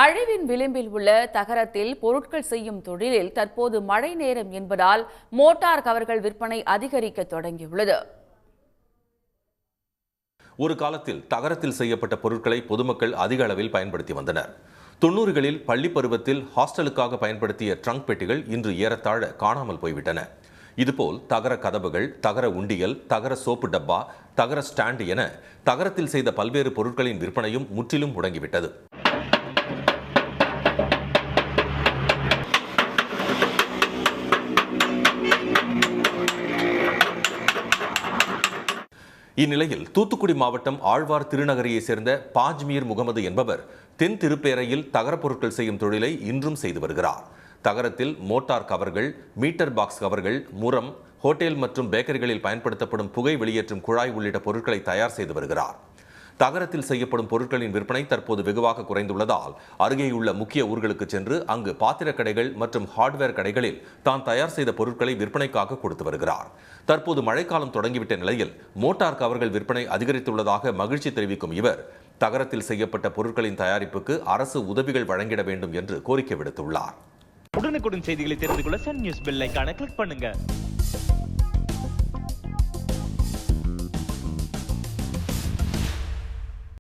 அழிவின் விளிம்பில் உள்ள தகரத்தில் பொருட்கள் செய்யும் தொழிலில் தற்போது மழை நேரம் என்பதால் மோட்டார் கவர்கள் விற்பனை அதிகரிக்க தொடங்கியுள்ளது. ஒரு காலத்தில் தகரத்தில் செய்யப்பட்ட பொருட்களை பொதுமக்கள் அதிக அளவில் பயன்படுத்தி வந்தனர். 90களில் பள்ளி பருவத்தில் ஹாஸ்டலுக்காக பயன்படுத்திய ட்ரங்க் பெட்டிகள் இன்று ஏறத்தாழ காணாமல் போய்விட்டன. இதுபோல் தகர கதவுகள், தகர உண்டியல், தகர சோப்பு டப்பா, தகர ஸ்டாண்ட் என தகரத்தில் செய்த பல்வேறு பொருட்களின் விற்பனையும் முற்றிலும் முடங்கிவிட்டது. இந்நிலையில் தூத்துக்குடி மாவட்டம் ஆழ்வார் திருநகரையை சேர்ந்த பாஜ்மீர் முகமது என்பவர் தென் திருப்பேரையில் தகரப் பொருட்கள் செய்யும் தொழிலை இன்றும் செய்து வருகிறார். தகரத்தில் மோட்டார் கவர்கள், மீட்டர் பாக்ஸ் கவர்கள், முறம், ஹோட்டல் மற்றும் பேக்கரிகளில் பயன்படுத்தப்படும் புகை வெளியேற்றும் குழாய் உள்ளிட்ட பொருட்களை தயார் செய்து வருகிறார். தகரத்தில் செய்யப்படும் பொருட்களின் விற்பனை தற்போது வெகுவாக குறைந்துள்ளதால் அருகேயுள்ள முக்கிய ஊர்களுக்கு சென்று அங்கு பாத்திர கடைகள் மற்றும் ஹார்ட்வேர் கடைகளில் தான் தயார் செய்த பொருட்களை விற்பனைக்காக கொடுத்து வருகிறார். தற்போது மழைக்காலம் தொடங்கிவிட்ட நிலையில் மோட்டார் கவர்கள் விற்பனை அதிகரித்துள்ளதாக மகிழ்ச்சி தெரிவிக்கும் இவர் தகரத்தில் செய்யப்பட்ட பொருட்களின் தயாரிப்புக்கு அரசு உதவிகள் வழங்கிட வேண்டும் என்று கோரிக்கை விடுத்துள்ளார். உடனுக்குடன் செய்திகளை தெரிந்து கொள்ள சன் நியூஸ் பெல் ஐகானை கிளிக் பண்ணுங்க.